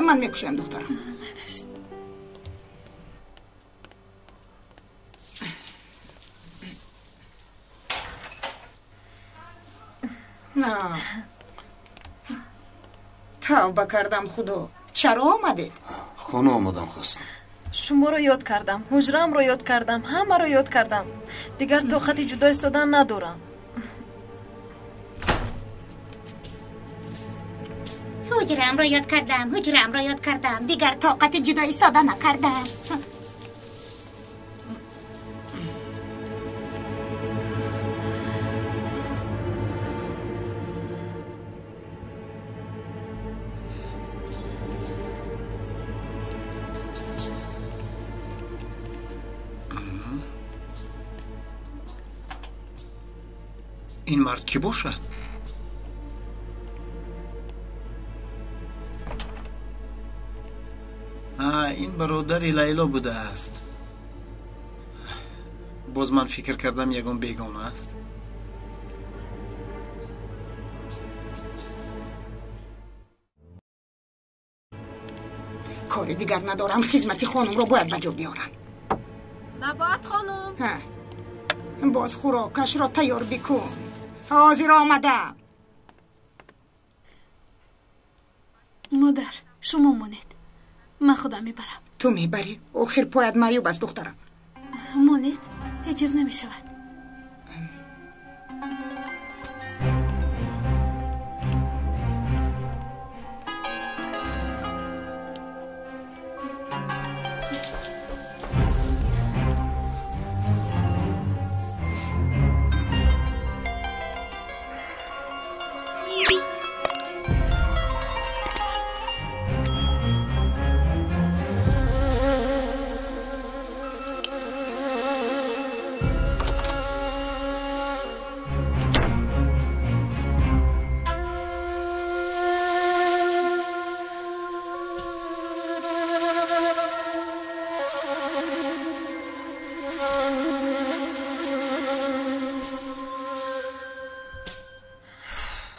من میکشم دخترم. نه توبه کردم خدا. چرا آمدید؟ خونه آمدم خواستم. شما رو یاد کردم، حجرم رو یاد کردم، همه رو یاد کردم. دیگر طاقت جدا ایستادن ندارم. حجرم رو یاد کردم، دیگر طاقت جدا ایستادن نکردم. این مرد کی باشد؟ این برادری لیلا بوده است. باز من فکر کردم یگان بیگانه است. کاری دیگر ندارم. خدمت خانم رو باید بجا بیارم. نباید خانم. باز خوراکش را تیار بکن. حاضر آمدم. مادر شما مونید، من خودم میبرم. تو میبری؟ آخر پاید معیوب است دخترم. مونید هیچ چیز نمیشود.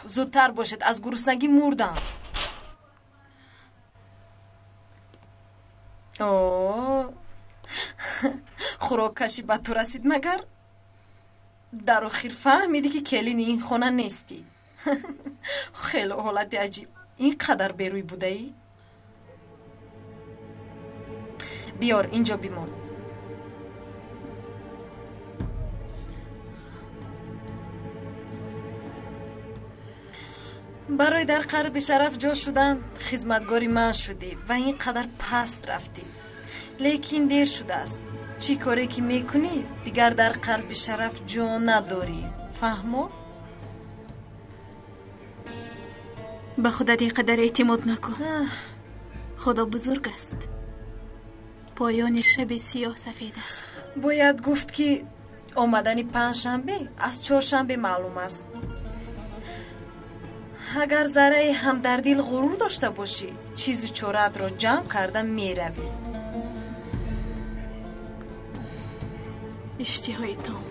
زودتر باشد، از گرسنگی مردم. خوراک کشی به تو رسید مگر؟ در آخر فهمیدی که کلین این خانه نیستی. خیلی حالت عجیب. این قدر بیروی بوده ای؟ بیار اینجا بیمون. برای در قلب شرف جا شدن خدمتگاری من شدی و این قدر پست رفتی. لیکن دیر شده است. چی کاری که میکنی دیگر در قلب شرف جا نداری. فهمو؟ به خودت اینقدر اعتماد نکن. خدا بزرگ است. پایان شب سیاه سفید است. باید گفت که آمدن پنجشنبه از چهارشنبه معلوم است. اگر ذره هم در دل غرور داشته باشی چیز چورت را جمع کردن می روی. اشتهای تام.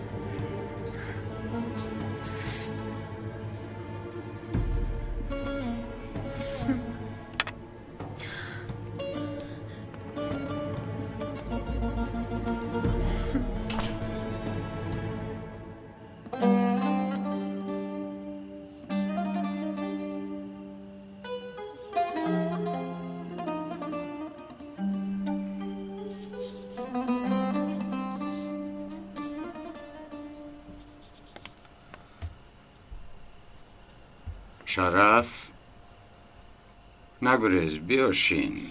شرف نگریز، بیاشین.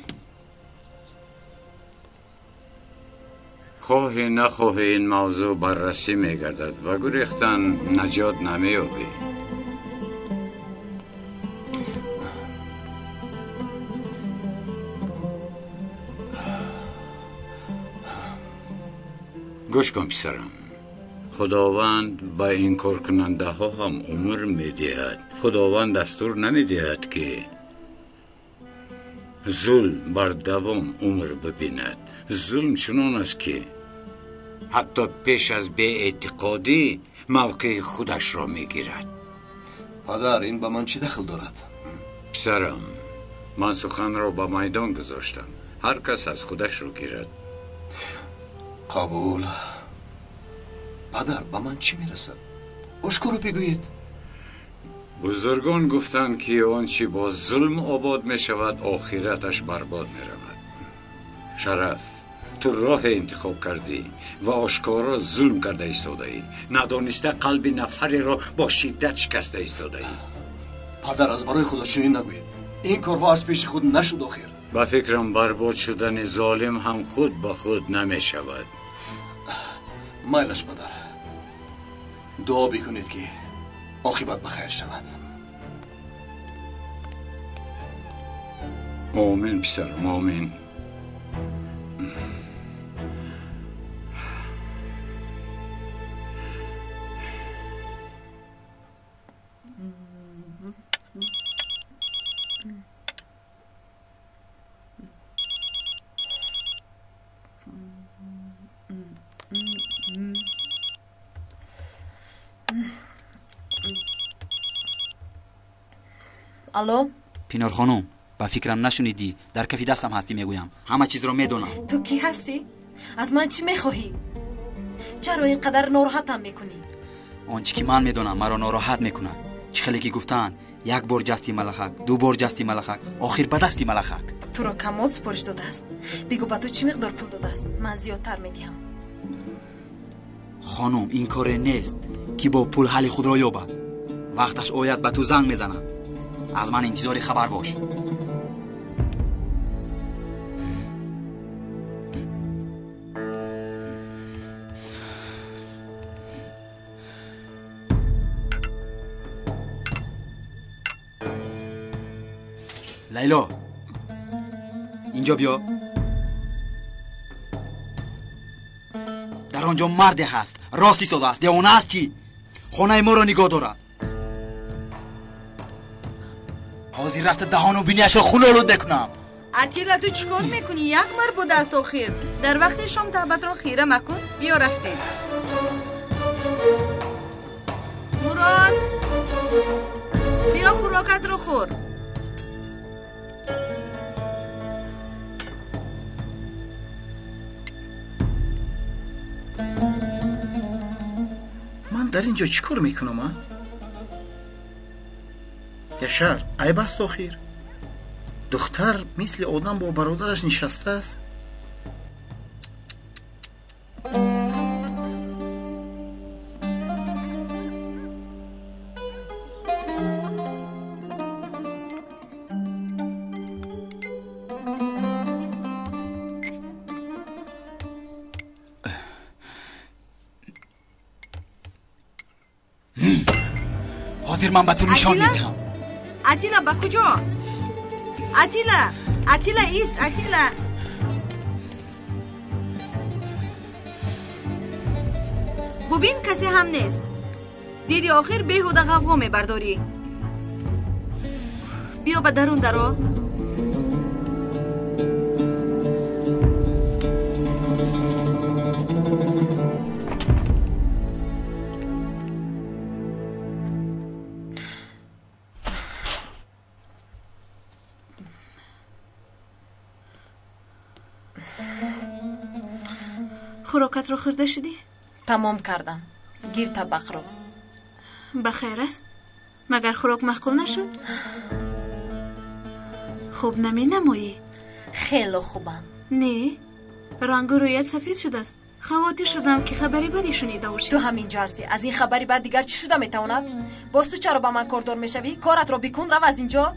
خواهی نخواهی این موضوع بررسی میگردد و گریختن نجات نمیابی. گوش کن پسرم، خداوند با این کار کننده ها هم عمر می دهد. خداوند دستور نمی دهد که ظلم بر دوام عمر ببیند. ظلم چنان است که حتی پیش از بی اعتقادی موقع خودش را می گیرد. پدر این به من چی دخل دارد؟ پسرم، من سخن را به میدان گذاشتم. هر کس از خودش رو گیرد. قبول. پدر به من چی میرسد؟ آشکارا بگویید. بزرگان گفتند که آنچه با ظلم آباد می شود آخرتش برباد می رود. شرف، تو راه انتخاب کردی و آشکارا ظلم کرده ایستاده ای. ندانسته قلب نفری را با شدت شکسته ایستاده ای. پدر از برای خدا چنین نگویید. این کارها از پیش خود نشد آخر. با فکرم برباد شدن ظالم هم خود با خود نمی شود. مایلش پدر. دعا بکنید که عاقبت بخیر شود. آمین پسرم، آمین. الو پینار خانم، با فکرم نشونیدی در کفی دستم هستی میگویم. همه چیز رو میدونم. تو کی هستی؟ از من چی میخواهی؟ چرا اینقدر ناراحتم میکنی؟ آنچه که من میدونم مرا ناراحت میکنه. چه خیلی که گفتن یک بار جستی ملخک، دو بار جستی ملخک، آخر به دستی ملخک. تو را کمال سپارش داده است. بگو با تو چی مقدار پول داده است؟ من زیادتر میدهم. خانم این کار نیست که با پول حل خود را یابد. وقتش آید به تو زنگ میزنم. از من انتظار خبر باش. لیلا اینجا بیا. در آنجا مرد هست، راستی ساده است، دیوانه است چی؟ خانه ما را نگاه دارد. حاضر رفته دهان و بینیش را خون آلود بکنم. عتیلا تو چیکار میکنی؟ یک مر بود است آخر. در وقت شام تابت را خیره مکن. بیا رفتیم. مراد بیا خوراکت رو خور. من در اینجا چی کار میکنم؟ یشار عیب است آخر. دختر مثل آدم با برادرش نشسته است. حاضر من به تو نشان میدهم. عتیلا با کجا؟ عتیلا ایست. عتیلا ببین کسی هم نیست. دیدی آخر بیهوده غوغا میبرداری. بیا به درون درو. خوراکت رو خورده شدی؟ تمام کردم. گیر طبق رو. بخیر است؟ مگر خوراک معقول نشد؟ خوب نمی نمایی؟ خیلی خوبم. نه، رنگ و رویت سفید شده است. خواطر شدم که خبری بدی شنیده باشی. تو همینجا هستی. از این خبری بعد دیگر چی شده میتواند؟ باز تو چرا با من کاردار میشوی؟ کارت رو بکن، رو از اینجا.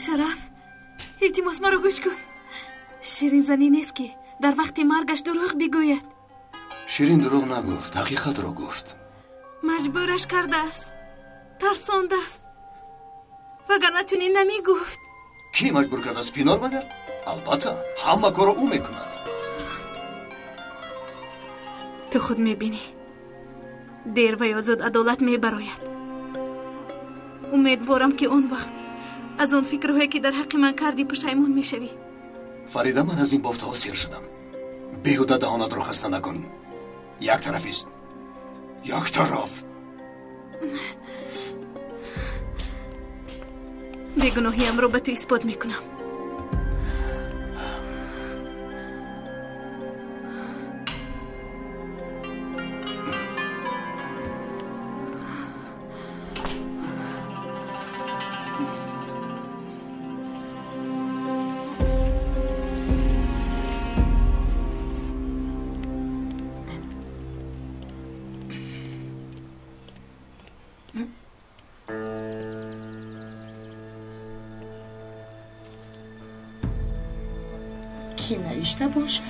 شرف، التماس مرا گوش کن. شیرین زنی نیست که در وقت مرگش دروغ بگوید. شیرین دروغ نگفت، حقیقت را گفت. مجبورش کرده است، ترسانده است، وگرنه چنین نمی گفت. کی مجبور کرده است؟ پینار مگر؟ البته همه کار او میکند. تو خود میبینی دیر و یا زود عدالت می براید. امیدوارم که اون وقت از اون فکرهایی که در حق من کردی پشیمون می شوی. فریده، من از این بافت‌ها سیر شدم. بیهوده دهانت رو خسته نکن. یک طرف است. یک طرف. بیگناهیم رو به تو اثبات میکنم. کی نوشته باشه؟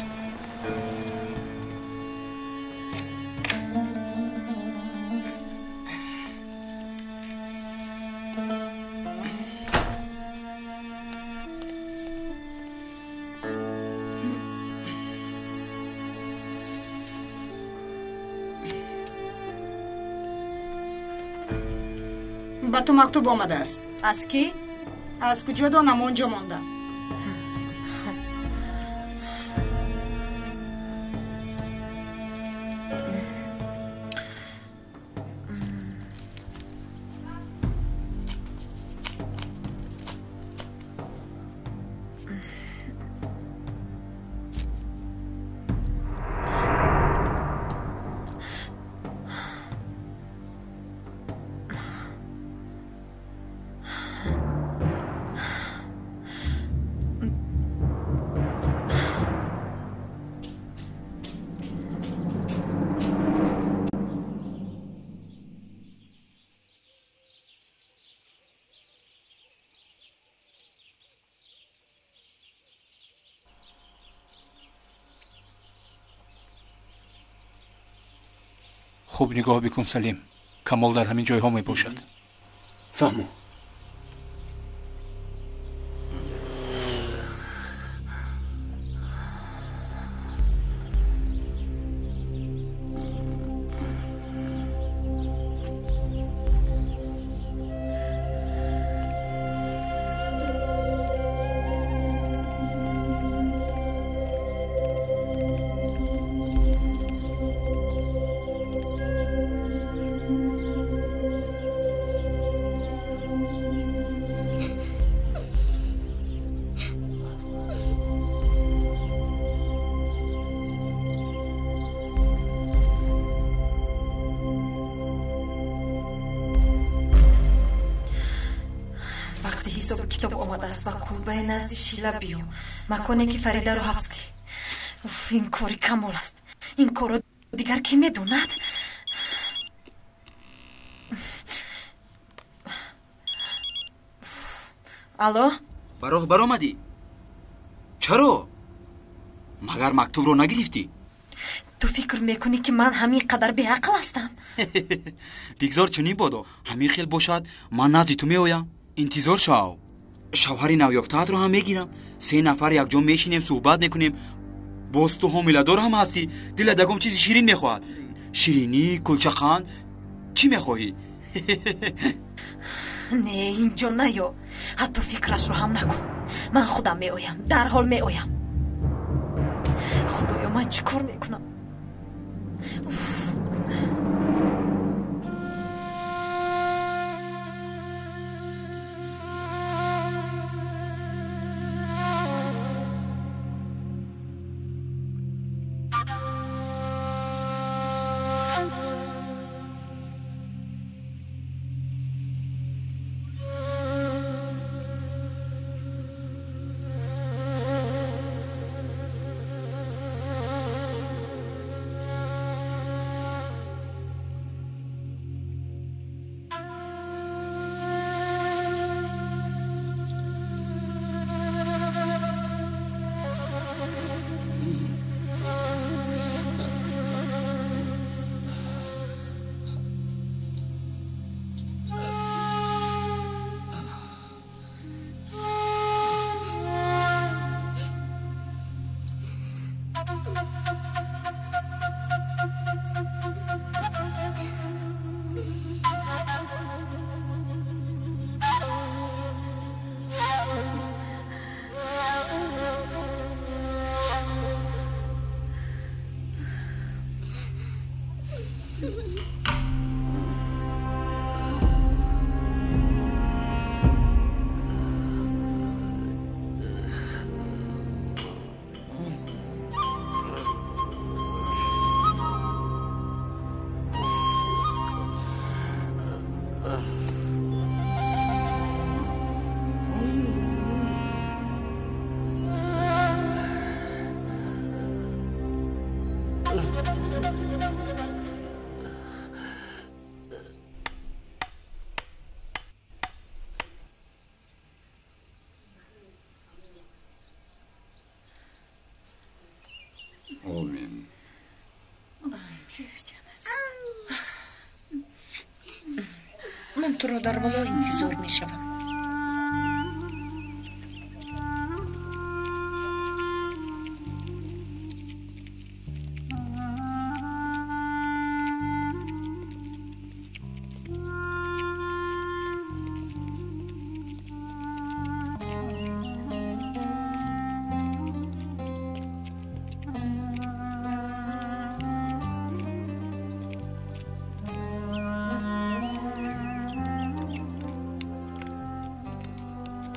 به تو مکتوب آمده است. از کی؟ از کجا دانم؟ اونجا مانده. خوب نگاه بکن سلیم. کمال در همین جایها می باشد. فهمو. حساب کتاب آمده است و کلبه نزد شیله بیو مکانه که فریده رو حبس کی. این کاری کمال است. این کارو دیگر کی میدوند؟ الو؟ برآمدی؟ چرا؟ مگر مکتوب رو نگرفتی؟ تو فکر میکنی که من همین قدر بی عقل هستم؟ بگذار چنین بادو. همین خیل باشد من نزد تو میایم. انتظار شو. شوهر نویافته‌ات رو هم میگیرم. 3 نفر یک جا میشینیم صحبت میکنیم. باز تو حامله دار هم هستی. دل دگم چیزی شیرین میخواهد. شیرینی، کلچه چی میخواهی؟ نه اینجا نیا. حتی فکرش رو هم نکن. من خودم میایم. در حال میایم. خدایا من چی کار میکنم؟ حسین. من تو را در بالا انتظار می شوم.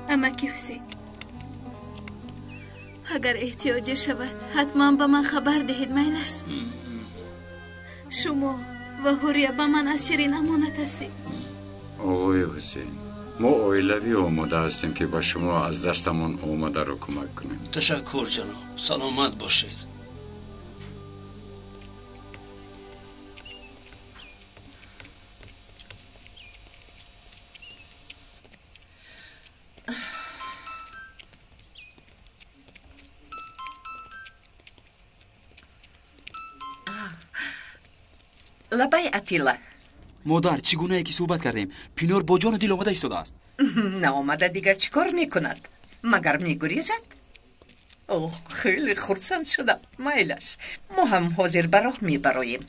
امکی حسین، اگر احتیاجی شود حتما به من خبر دهید. میلش شما و هوریا به من از شیرین امانت هستید. آقای حسین، ما اویلوی آماده هستیم که با شما از دستمون آماده رو کمک کنیم. تشکر جناب، سلامت باشید. لبای اتیلا. مادر چگونه یکی صحبت کردیم؟ پینور با جان و دل آمده ایستاده است. نه آمده دیگر چیکار میکند؟ مگر میگریزد؟ اوه خیلی خرسند شدم. میلش ما هم حاضر به راه میبراییم.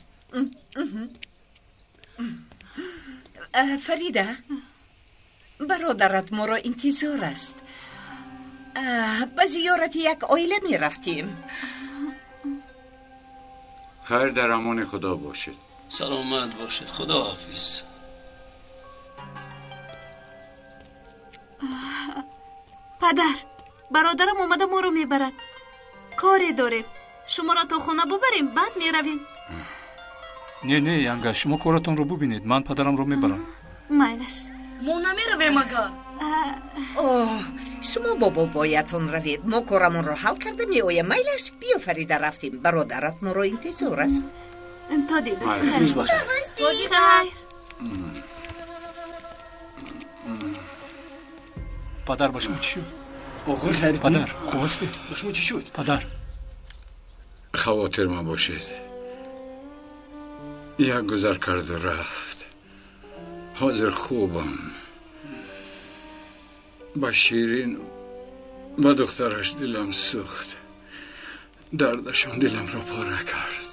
فریده، برادرت ما را انتظار است. به زیارت یک عائله میرفتیم. خیر، در امان خدا باشید. سلامت باشید. خدا حافظ. پدر، برادرم اومده ما رو میبرد. کاری داریم. شما را تا خانه ببریم بعد میرویم. نه ینگا، شما کارتون رو ببینید. من پدرم رو میبرم. میلش ما نمیرویم اگر. اوه شما با بابایتون روید. ما کارمون رو حل کرده میآیم. میلش بیا فریده، رفتیم. برادرت ما رو انتظار است. تا دیدم. روز بخیر. پدر با شما چی شد؟ آقای خیلی پدر خوب هستید؟ با شما چی شد؟ پدر خواطر ما باشید. یک گذر کرد و رفت. حاضر خوبم. با شیرین و دخترش دلم سوخت. دردشون دلم را پاره کرد.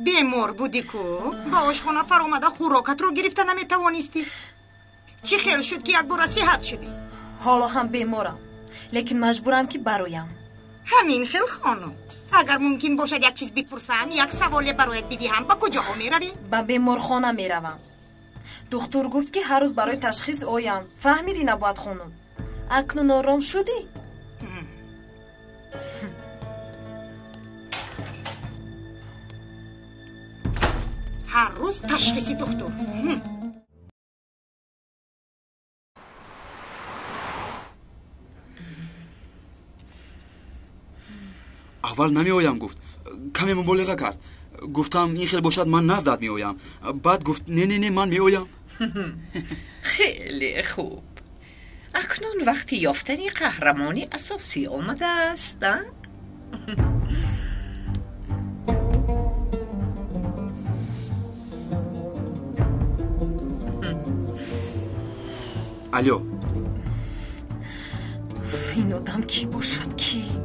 بیمار بودی کو؟ با آشخانه فر اومده خوراکت رو گرفته نمیتوانستی؟ چی خیل شد که یک بار صحت شدی؟ حالا هم بیمارم، لیکن مجبورم که برایم. همین خیل خانم، اگر ممکن باشد یک چیز بپرسم، یک سوال برایت بدهم، با کجا ها میروی؟ با بیمارخانه میروم. دکتر گفت که هر روز برای تشخیص آیم. فهمیدی نباید خانم؟ اکنون آرام شدی؟ هر روز تشخیصی دکتر. اول نمی آیم گفت. کمی مبالغه کرد. گفتم این خیلی باشد من نزدت می آیم. بعد گفت نه من می آیم. خیلی خوب. اکنون وقتی یافتن قهرمانی اساسی آمده است. الو، این آدم کی باشد؟ کی؟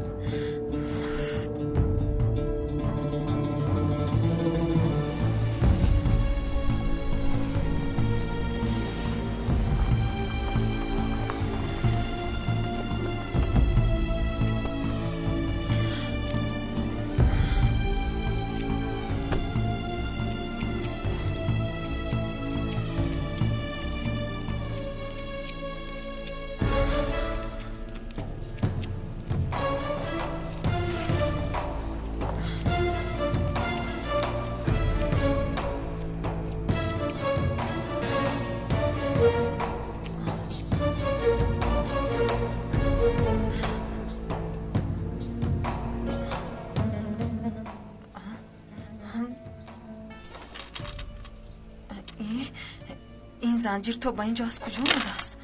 این زنجیر تا به اینجا از کجا آمده است؟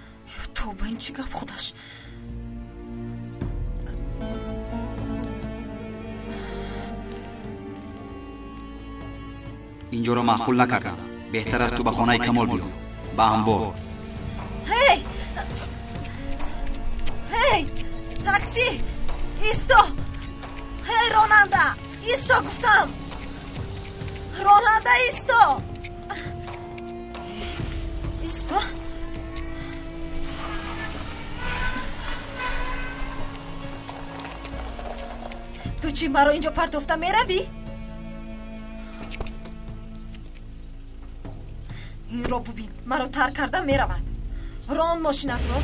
تا به این چی گپ خودش؟ اینجا رو معقول نکردم. بهتر است تو به خانه کمال بیا. به انبار. هی تاکسی ایستا. هی راننده ایستا گفتم. راننده ایستا. ایستا. تو چی مرا اینجا پرتفته میروی؟ این رو ببین، مرا ترک کرده میرود. ران ماشینت رو.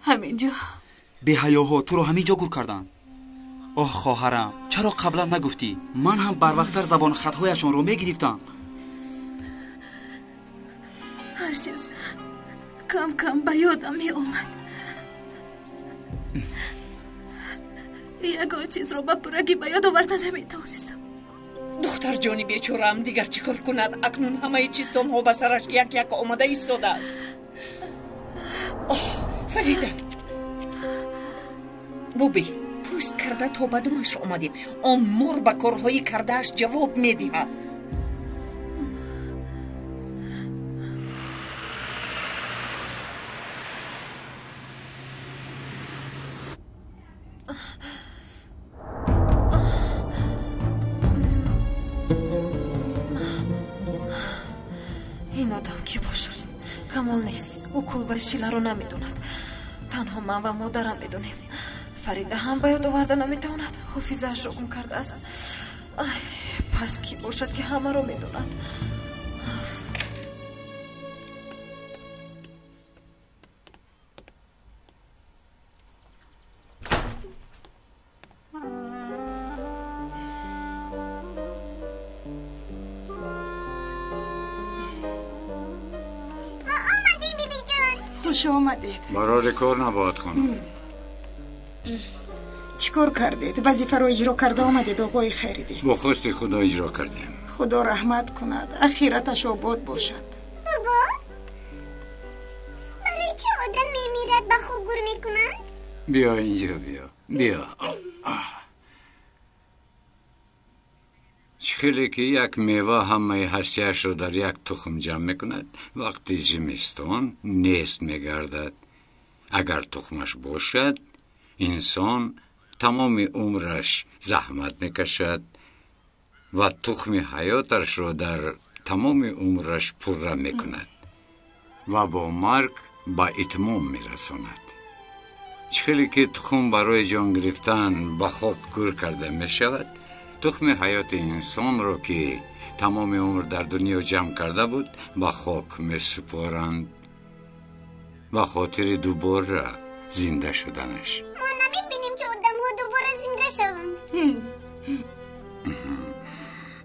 همینجا. به حیاها تو رو همینجا گور کردن. اوه خواهرم، چرا قبلا نگفتی؟ من هم بر وقتر زبان خطهایشان رو میگرفتم. هر چیز کم کم به یادم می آمد. یگان چیز رو به پرگی به یاد آورده نمی توانستم. دختر جانی بیچاره‌ام دیگر چیکار کند؟ اکنون همه چیزام ها به سرش یک یک آمده ایستاده است. فریده بوبی پوست کرده تا به دومش آمدیم. آن مور به کارهای کردهش جواب میدهد. این آدم کی باشد؟ کمال نیست. او کلبه شیله رو نمیدوند. تنها من و مادرم میدونیم. فریده هم باید آورده نمیتواند. حافظه‌اش رو گم کرده است. پس کی باشد که همه رو میدوند؟ خوش آمدید. برای کار نباید خانم. چیکار کردید؟ وظیفه رو اجرا کرده آمدید آقای خیریدی؟ با خواست خدا اجرا کردیم. خدا رحمت کند، اخیرتش آباد باشد. بابا برای چه آدم میمیرد به خود گور میکنند؟ بیا اینجا بیا. چخیلی که یک میوه همه هستیش رو در یک تخم جمع میکند، وقتی زمستان نیست میگردد. اگر تخمش باشد انسان تمام عمرش زحمت میکشد و تخم حیاتش رو در تمام عمرش پره میکند و با مرگ به اتمام میرساند. چخیلی که تخم برای جان گرفتن به خاک گور کرده میشود، تخم حیات انسان رو که تمام عمر در دنیا جمع کرده بود به خاک می سپارند به خاطر دوباره زنده شدنش. ما نمیبینیم که آدم ها دوباره زنده شوند.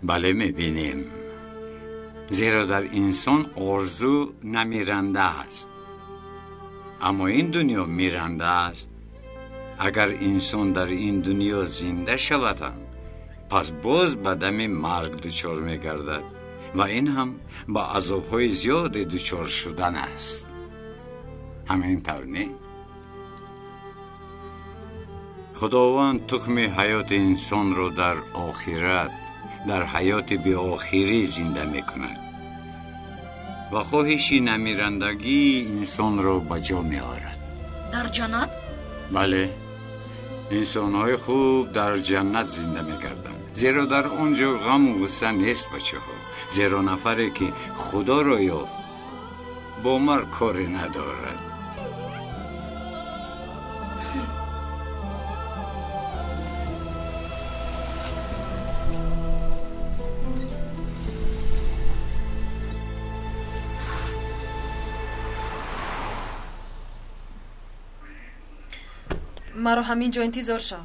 بله میبینیم، زیرا در انسان آرزو نمیرنده است، اما این دنیا میرنده است. اگر انسان در این دنیا زنده شود پس باز به دم مرگ دچار میگردد و این هم با عذابهای زیاد دچار شدن است. همین طور نه؟ خداوند تخم حیات انسان رو در آخرت، در حیات بی آخری زنده میکند و خواهشی نمیرندگی انسان رو به جا میآورد. در جنت؟ بله، انسان‌های خوب در جنت زنده می‌گردند، زیرا در آنجا غم و غصه نیست بچه ها. زیرا نفری که خدا را یافت با مرگ کاری ندارد. مرا همینجا انتظار شو.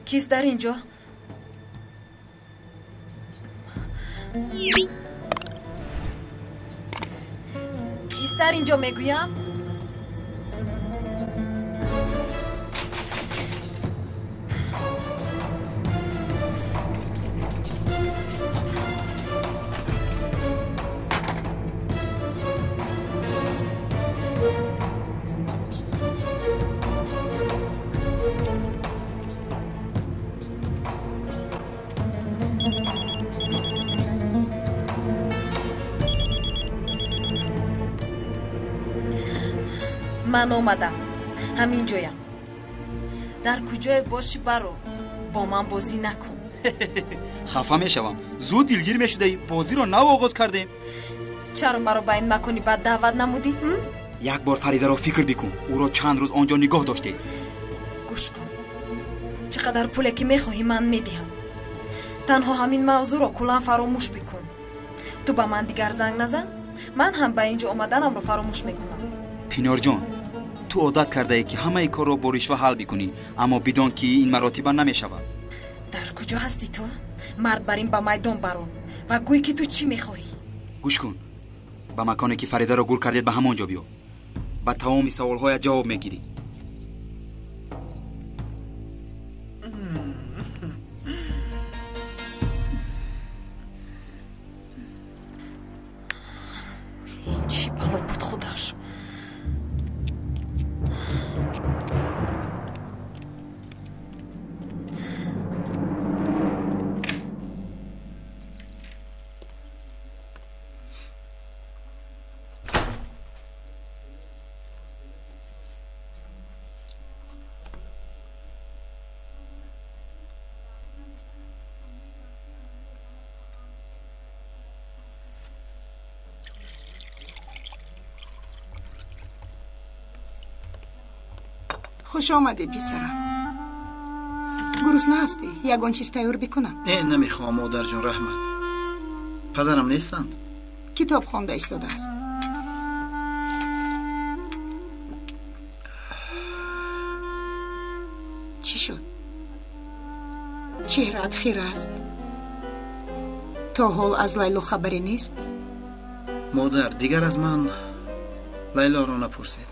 کیست در اینجا؟ کیست در اینجا میگویم؟ من آمدم. همین جایم. در کجای باشی برو با من بازی نکن. خفه میشوم. زود دلگیر میشدی. بازی رو نو آغاز کردیم. چرا مرا با این مکانی بعد دعوت نمودی؟ یک بار فریده رو فکر بکن. او رو چند روز آنجا نگاه داشتی. گوش کن. چقدر پولی که میخواهی من میدهم. تنها همین موضوع رو کلا فراموش بکن. تو با من دیگر زنگ نزن. من هم با اینجا آمدنم رو فراموش میکنم. پینار جان، تو عادت کرده ای که همه کار رو با رشوه حل بکنی، اما بدون که این مراتب نمیشود. در کجا هستی تو؟ مرد بریم با میدان برو و گوی که تو چی میخواهی. گوش کن. با مکانی که فریده رو گور کردید به همونجا بیا. با تمام سوال‌های جواب میگیری. چی بلا بود خودش. خوش آمدی پسرم. گرسنه هستی؟ یگان چیز تیار بکنم؟ نه نمیخوام مادر جان. رحمت پدرم نیستند. کتاب خوانده ایستاده است. چی شد؟ چهره‌ات خیره است. تا حال از لیلا خبری نیست؟ مادر دیگر از من لیلا را نپرسید.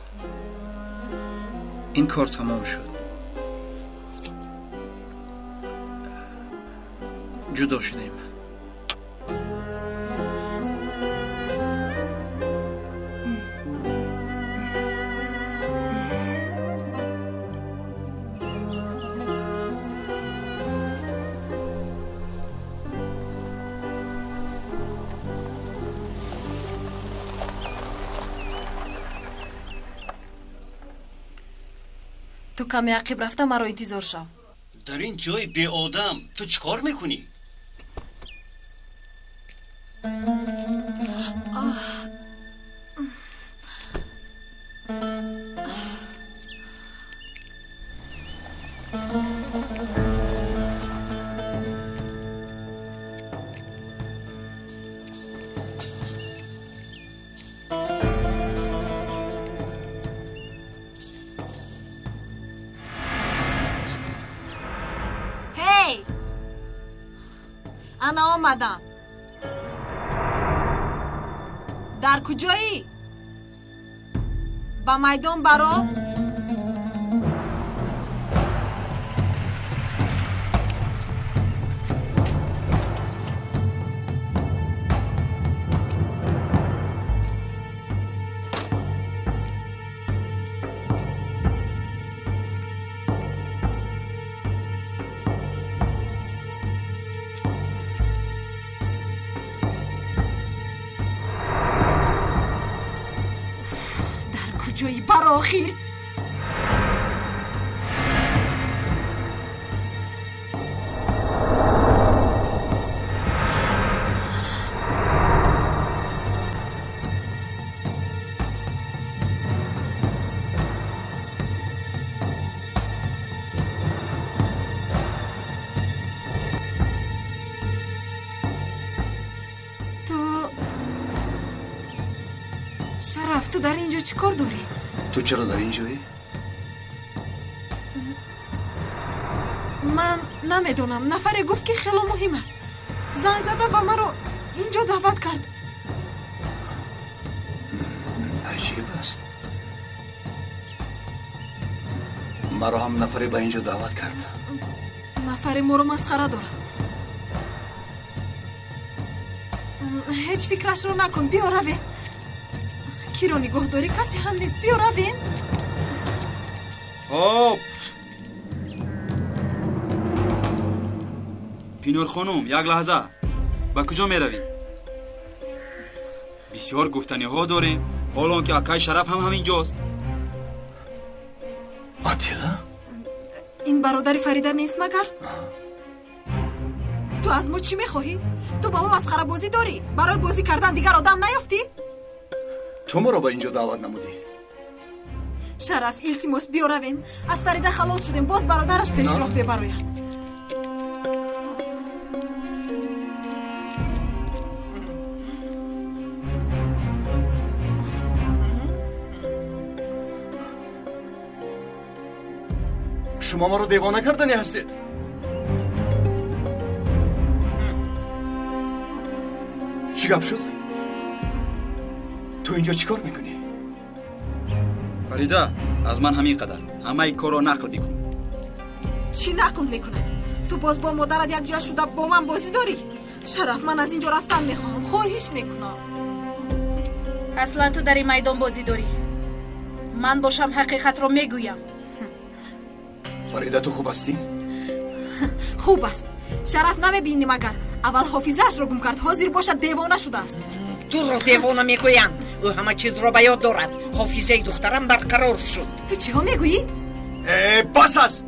این کار تمام شد. جدا شدیم. تو کمی عقب رفته مرا انتظار شو. در این جای بی آدم تو چیکار میکنی؟ انا آمدم. در کجایی؟ با میدان برو. جویی برای آخیر. شرف تو در اینجا چی کار داری؟ تو چرا در اینجایی؟ من نمیدونم. نفر گفت که خیلی مهم است. زنگ زده و مرا اینجا دعوت کرد. عجیب است. مرا هم نفری به اینجا دعوت کرد. نفر ما رو مسخره دارد. هیچ فکرش رو نکن. بیا رویم. کی رو نگاه داری؟ کسی هم نیست. بیا رویم. پینور خانم یک لحظه. با کجا می روی؟ بسیار گفتنی ها داریم. حالا که اکای شرف هم همینجاست. آتیلا؟ این برادر فریده نیست مگر؟ تو از ما چی میخواهی؟ تو با ما مسخره بازی داری؟ برای بازی کردن دیگر آدم نیافتی؟ تو ما رو با اینجا دعوت نمودی. شرف التماس بیا رویم. از فریده خلاص شدیم. باز برادرش پیش راه ببراید. شما ما رو دیوانه کردنی هستید. چی گپ شد؟ تو اینجا چی کار میکنی؟ فریده از من همین قدر. همه ای کار رو نقل بکن. چی نقل میکند؟ تو باز با مادرت یک جا شده با من بازی داری؟ شرف من از اینجا رفتن میخواهم. خواهش میکنم. اصلا تو در این میدان بازی داری. من باشم حقیقت رو میگویم. فریده تو خوب هستی؟ خوب است. شرف نمیبینی مگر؟ اول حافظه‌اش رو گم کرد. حاضر باشد دیوانه شده است. تو رو دیوانه میگویند. او همه چیز رو به یاد دارد. حافظه دخترم برقرار شد. تو چی ها میگویی؟ بس است.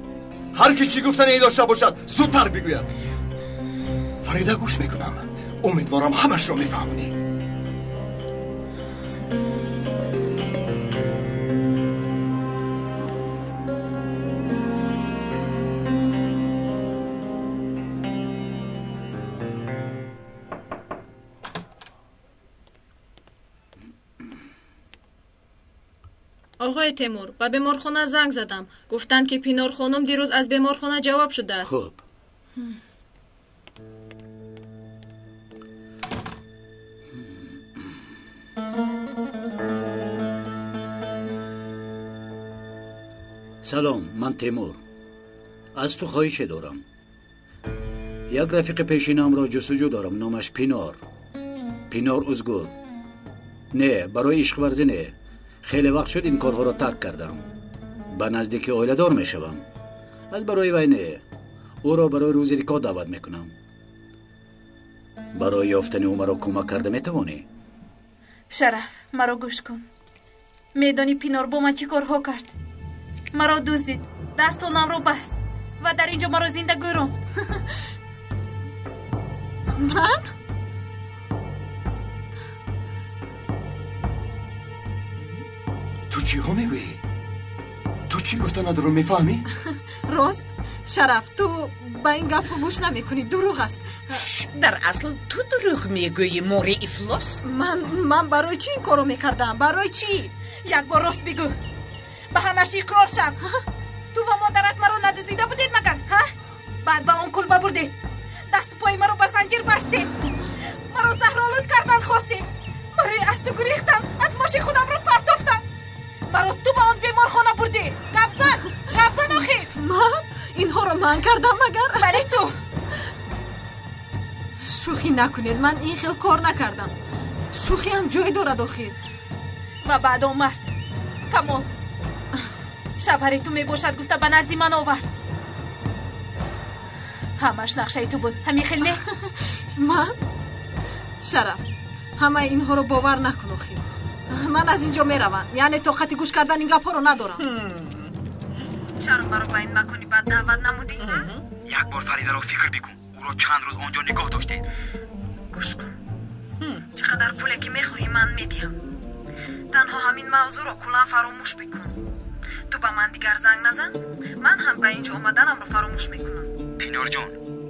هر کی چی گفتنی داشته باشد زودتر بگوید. فریده گوش میکنم. امیدوارم همش رو میفهمونی. آقای تیمور، به بیمارخانه زنگ زدم. گفتند که پینار خانم دیروز از بیمارخانه جواب شده است. خب. سلام، من تیمور. از تو خواهش دارم. یک رفیق پیشینم را جستجو دارم. نامش پینار ازگور. نه، برای عشق ورزی نه. خیلی وقت شد این کارها را ترک کردم. به نزدیک عائله دار می شوم. از برای وی نه. او را برای روزی کار دعوت میکنم. برای یافتن او مرا کمک کرده میتوانی؟ شرف، مرا گوش کن. میدانی پینار با من چی کارها کرد؟ مرا دزدید، دستانم رو بست و در اینجا مرا زنده گوراند. من؟ تو چی ها میگویی؟ تو چی گفتن رو میفهمی؟ راست؟ شرف تو با این گپ گوش نمیکنی. دروغ است. در اصل تو دروغ میگویی موری افلاس. من برای چی این کارو میکردم؟ برای چی؟ یک بار راست بگو. به همش اقرار شم. تو و مادرت مرا ندزدیده بودید مگر؟ بعد به اون کلبه بردید. دست پای مرا به زنجیر بستید. مرا زهرآلود کردن خواستید. مرا از تو گریختن. از ماشین خودم رو پرتافتن. مرا تو به اون بیمارخانه بردی. گپ زن آخی. من اینها رو من کردم مگر؟ بله تو. شوخی نکنید. من این خیلی کار نکردم. شوخی هم جای دارد آخیر. و بعد اون مرد کمال شوهر تو می باشد گفته به نزدی من آورد. همش نقشه تو بود. همین خیلی نه؟ من؟ شرف همه اینها رو باور نکن آخیر. من از اینجا میروم. یعنی طاقت گوش کردن این گپا رو ندارم. چرا مرا با این مکانی بعد دعوت نمودی؟ یک بار فریده رو فکر بکن. او رو چند روز آنجا نگاه داشتید. گوش کن. چقدر پولی که میخواهی من میدیم. تنها همین موضوع رو کلا فراموش بکن. تو با من دیگر زنگ نزن. من هم به اینجا اومدنم رو فراموش میکنم. پینار جان،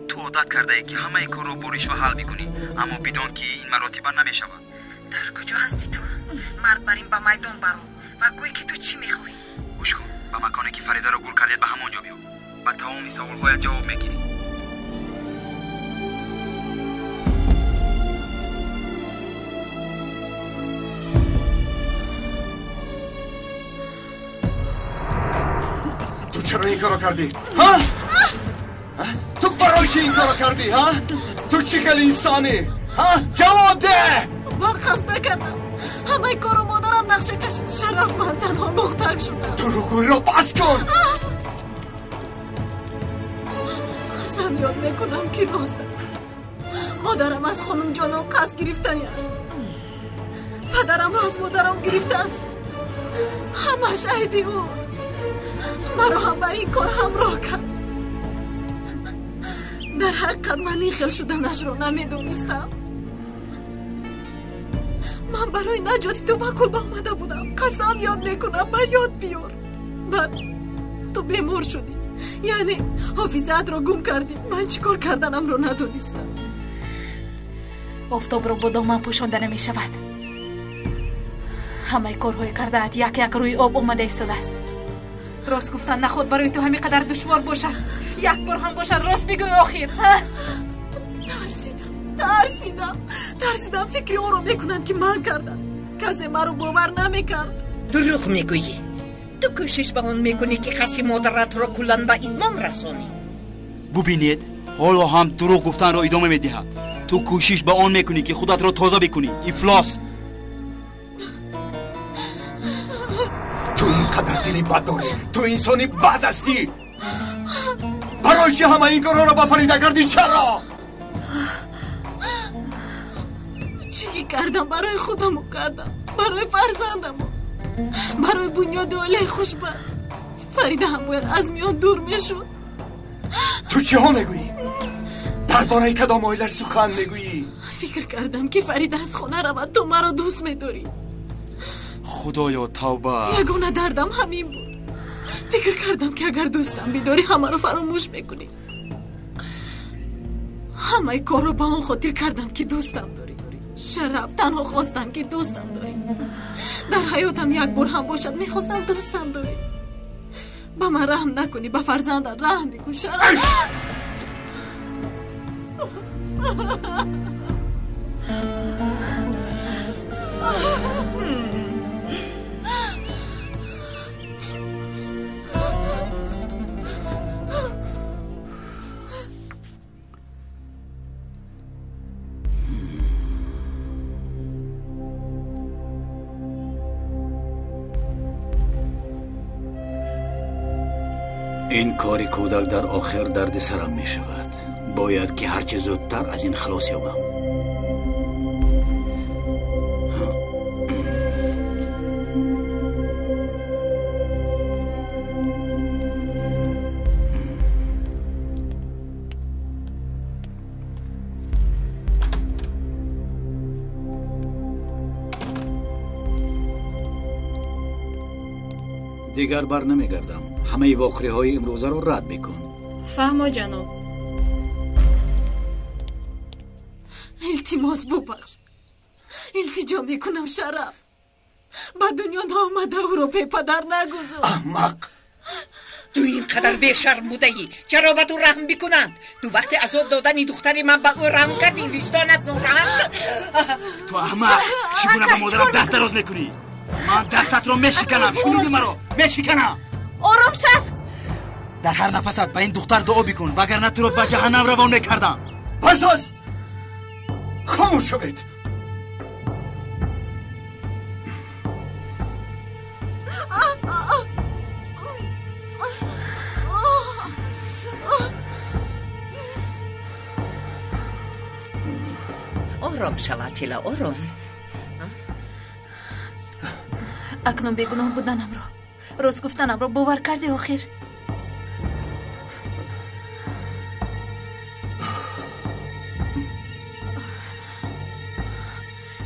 تو عادت کرده ای که همه کار رو بریش و حل میکنی، اما بدون که این مراتب نمیشود. در کجا هستی تو؟ مرد بریم با میدان برو و گوی که تو چی میخوایی. گوش کن، به مکانی که فریده رو گور کردید به همونجا بیا. با تمام سوال‌هایت جواب میگیری. تو چرا این کارو کردی؟ ها؟ تو برای چی این کارو کردی؟ ها؟ تو چی خیلی انسانی؟ ها؟ جواب ده! برخواست نکردم. همه کارو مادرم نقشه کشید. شرف من تنها مختک شدم. دروغگویی رو بس کن. قسم یاد میکنم که راست است. مادرم از خانم جانم قصد گرفتنی است. پدرم را از مادرم گرفته است. همش عیبی او. مرا هم به این کار همراه کرد. در حقیقت من این خیل شدنش رو نمیدونستم. من برای نجات تو با کلبه آمده بودم. قسم یاد میکنم به یاد بیار. بعد تو بیمار شدی. یعنی حافظت رو گم کردی. من چیکار کردنم رو ندونستم. آفتاب رو با دامن پوشانده نمی شود. همه کارهای کرده یک یک روی آب اومده ایستاده است. راست گفتن نخود برای تو همینقدر دشوار باشد. یک بار هم باشد راست بگوی آخر. ترسیدم فکری او رو میکنن که من کردم. کسی مرا باور نمیکرد. دروغ میگویی. تو کوشش به اون میکنی که کسی مادرت را کلان به اتمام رسانی. ببینید، حالا هم دروغ گفتن را ادامه میدهد. تو کوشش به آن میکنی که خودت را تازه بکنی. افلاس. تو اینقدر دلی بد داری. تو انسانی بد هستی. برای چی همه این کارها رو با فریده کردی؟ چرا؟ چی کردم؟ برای خودم کردم. برای فرزندم. برای بنیاد عاله خوشبخت. فریده هم باید از میان دور میشد. تو چی ها میگویی؟ درباره کدام عائله سخن میگویی؟ فکر کردم که فریده از خانه رود. تو مرا دوست میداری. خدایا توبه. یگانه دردم همین بود. فکر کردم که اگر دوستم بداری همه رو فراموش میکنی. همه کار رو با اون خاطر کردم که دوستم داری. شرف تنها خواستم که دوستم داری. در حیاتم یک بار هم باشد میخواستم دوستم داری. با من رحم نکنی. با فرزندت رحم بکن شرف. این کاری کودک در آخر درد سرم می شود. باید که هرچه زودتر از این خلاص یابم. دیگر بر نمیگردم. همه واقعه های امروزه رو رد بکن. فهمو جناب. التماس ببخش. التجا میکنم شرف. با دنیا نامده او رو به پدر نگذار. احمق. تو اینقدر بیشرم بوده ای. چرا به تو رحم بکنند؟ تو وقتی عذاب دادنی دختری من به او رحم کردی. وجدانت ناراحت شد. تو احمق. چگونه به مادرم دست دراز میکنی؟ من دستت رو میشکنم. شنیدی مرا؟ میشکنم. آرام شو. در هر نفست به این دختر دعا بکن وگرنه تو رو به جهنم روان میکردم. پس از خاموش شوید. آرام شو اتیلا. آرام. اکنون بیگناه بودنم رو راست گفتنم رو باور کردی آخر؟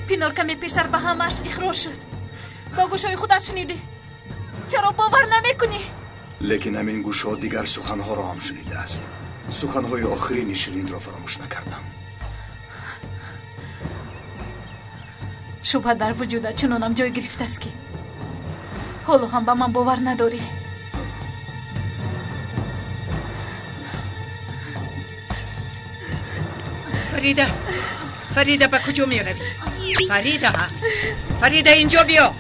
پینار کمی پیشتر به همش اقرار شد. با گوشای خودت شنیدی. چرا باور نمیکنی؟ لیکن همین گوشها دیگر سخنها را هم شنیده است. سخنهای آخرین شیرین را فراموش نکردم. شبهه در وجودت چنانم جای گرفته است که حالا هم به من باور نداری. فریده به کجا می روی؟ فریده اینجا بیا.